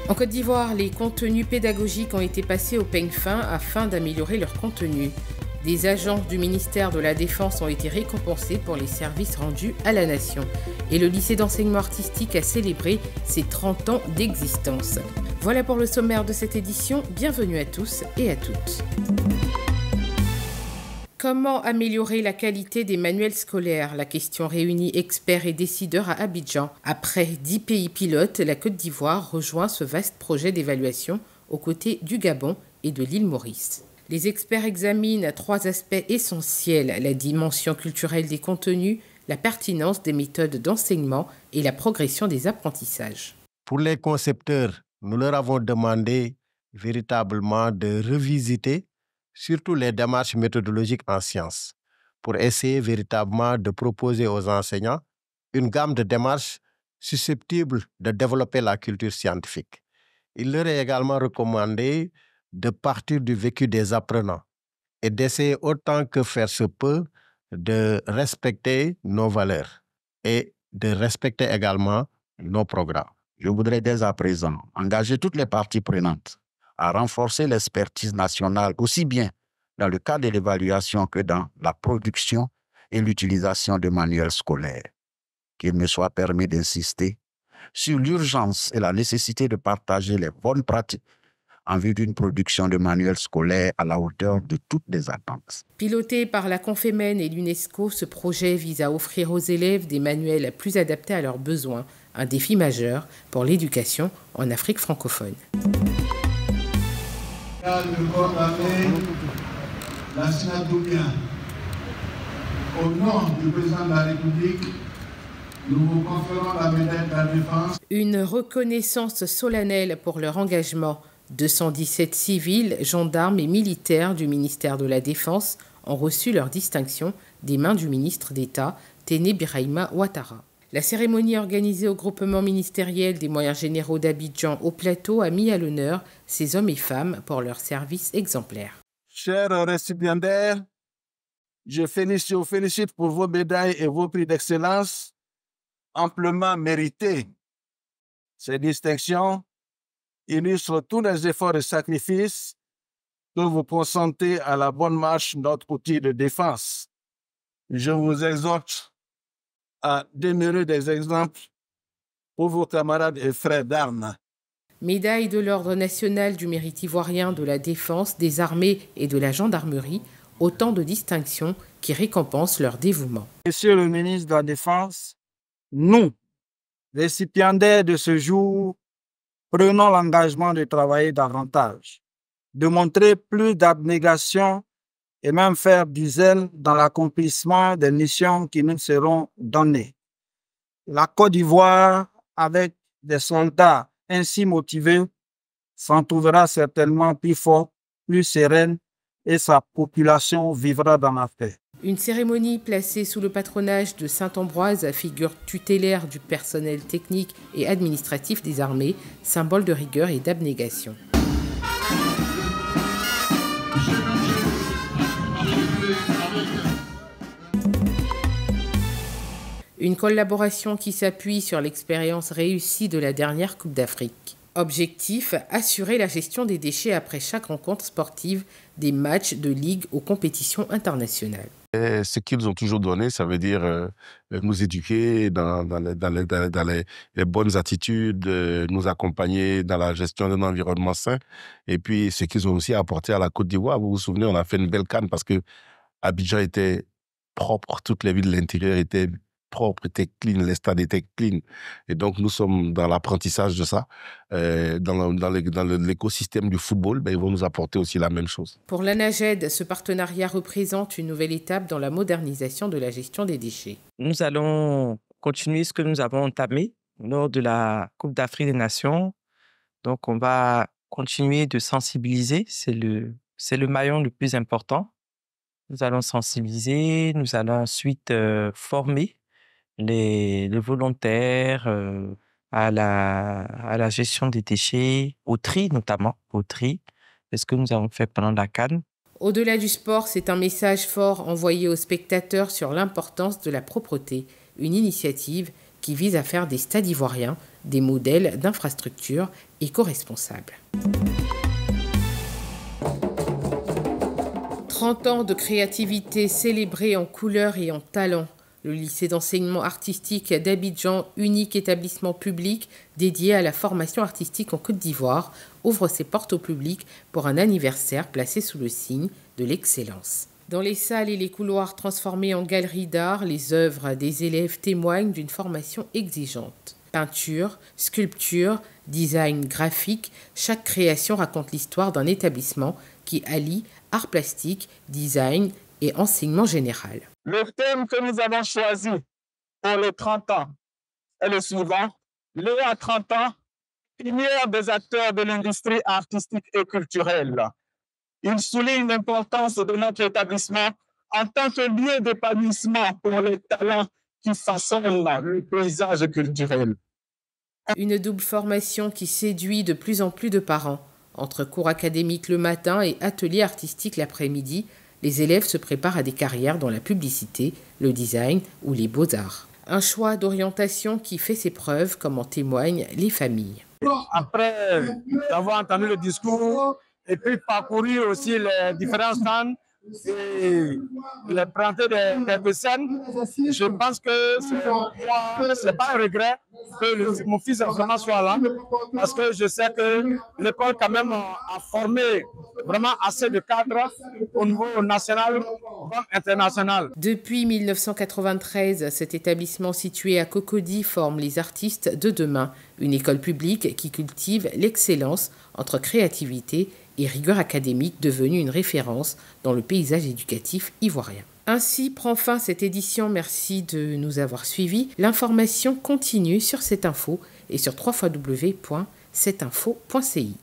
En Côte d'Ivoire, les contenus pédagogiques ont été passés au peigne fin afin d'améliorer leur contenu. Des agents du ministère de la Défense ont été récompensés pour les services rendus à la nation. Et le lycée d'enseignement artistique a célébré ses 30 ans d'existence. Voilà pour le sommaire de cette édition. Bienvenue à tous et à toutes. Comment améliorer la qualité des manuels scolaires? La question réunit experts et décideurs à Abidjan. Après 10 pays pilotes, la Côte d'Ivoire rejoint ce vaste projet d'évaluation aux côtés du Gabon et de l'île Maurice. Les experts examinent 3 aspects essentiels: la dimension culturelle des contenus, la pertinence des méthodes d'enseignement et la progression des apprentissages. Pour les concepteurs, nous leur avons demandé véritablement de revisiter surtout les démarches méthodologiques en sciences, pour essayer véritablement de proposer aux enseignants une gamme de démarches susceptibles de développer la culture scientifique. Il leur est également recommandé de partir du vécu des apprenants et d'essayer autant que faire se peut de respecter nos valeurs et de respecter également nos programmes. Je voudrais dès à présent engager toutes les parties prenantes à renforcer l'expertise nationale, aussi bien dans le cadre de l'évaluation que dans la production et l'utilisation de manuels scolaires. Qu'il me soit permis d'insister sur l'urgence et la nécessité de partager les bonnes pratiques en vue d'une production de manuels scolaires à la hauteur de toutes les attentes. Piloté par la Confémen et l'UNESCO, ce projet vise à offrir aux élèves des manuels plus adaptés à leurs besoins, un défi majeur pour l'éducation en Afrique francophone. Au nom du président de la République, nous vous conférons la médaille de la défense. Une reconnaissance solennelle pour leur engagement. 217 civils, gendarmes et militaires du ministère de la Défense ont reçu leur distinction des mains du ministre d'État, Téné Birahima Ouattara. La cérémonie organisée au groupement ministériel des moyens généraux d'Abidjan au Plateau a mis à l'honneur ces hommes et femmes pour leur service exemplaire. Chers récipiendaires, je vous félicite pour vos médailles et vos prix d'excellence amplement mérités. Ces distinctions illustrent tous les efforts et sacrifices que vous consentez à la bonne marche de notre outil de défense. Je vous exhorte à demeurer des exemples pour vos camarades et frères d'armes. Médaille de l'Ordre national du mérite ivoirien de la défense, des armées et de la gendarmerie, autant de distinctions qui récompensent leur dévouement. Monsieur le ministre de la Défense, nous, récipiendaires de ce jour, prenons l'engagement de travailler davantage, de montrer plus d'abnégation et même faire du zèle dans l'accomplissement des missions qui nous seront données. La Côte d'Ivoire, avec des soldats ainsi motivés, s'en trouvera certainement plus forte, plus sereine et sa population vivra dans la paix. Une cérémonie placée sous le patronage de Saint-Ambroise, figure tutélaire du personnel technique et administratif des armées, symbole de rigueur et d'abnégation. Une collaboration qui s'appuie sur l'expérience réussie de la dernière Coupe d'Afrique. Objectif, assurer la gestion des déchets après chaque rencontre sportive, des matchs de ligue aux compétitions internationales. Et ce qu'ils ont toujours donné, ça veut dire nous éduquer dans les bonnes attitudes, nous accompagner dans la gestion d'un environnement sain. Et puis, ce qu'ils ont aussi apporté à la Côte d'Ivoire, vous vous souvenez, on a fait une belle CAN parce que Abidjan était propre, toutes les villes de l'intérieur étaient propres, étaient clean, les stades étaient clean. Et donc, nous sommes dans l'apprentissage de ça. Dans l'écosystème du football, ils vont nous apporter aussi la même chose. Pour l'ANAGED, ce partenariat représente une nouvelle étape dans la modernisation de la gestion des déchets. Nous allons continuer ce que nous avons entamé lors de la Coupe d'Afrique des Nations. Donc, on va continuer de sensibiliser. C'est le maillon le plus important. Nous allons sensibiliser, nous allons ensuite former les volontaires à la gestion des déchets, au tri notamment, c'est ce que nous avons fait pendant la CAN. Au-delà du sport, c'est un message fort envoyé aux spectateurs sur l'importance de la propreté, une initiative qui vise à faire des stades ivoiriens des modèles d'infrastructures éco-responsables. 30 ans de créativité célébrée en couleurs et en talent. Le lycée d'enseignement artistique d'Abidjan, unique établissement public dédié à la formation artistique en Côte d'Ivoire, ouvre ses portes au public pour un anniversaire placé sous le signe de l'excellence. Dans les salles et les couloirs transformés en galeries d'art, les œuvres des élèves témoignent d'une formation exigeante. Peinture, sculpture, design graphique, chaque création raconte l'histoire d'un établissement qui allie art plastique, design et enseignement général. Le thème que nous avons choisi pour les 30 ans est le suivant. Léa, 30 ans, pionnière des acteurs de l'industrie artistique et culturelle. Il souligne l'importance de notre établissement en tant que lieu d'épanouissement pour les talents qui façonnent le paysage culturel. Une double formation qui séduit de plus en plus de parents. Entre cours académiques le matin et ateliers artistiques l'après-midi, les élèves se préparent à des carrières dans la publicité, le design ou les beaux-arts. Un choix d'orientation qui fait ses preuves, comme en témoignent les familles. Après avoir entendu le discours et puis parcouru aussi les différents stands et les présenter des scènes, je pense que c'est pas un regret que mon fils vraiment soit là, parce que je sais que l'école quand même a formé vraiment assez de cadres au niveau national comme international. Depuis 1993, cet établissement situé à Cocody forme les artistes de demain, une école publique qui cultive l'excellence entre créativité et rigueur académique, devenue une référence dans le paysage éducatif ivoirien. Ainsi prend fin cette édition. Merci de nous avoir suivis. L'information continue sur cette info et sur www.cetinfo.ci.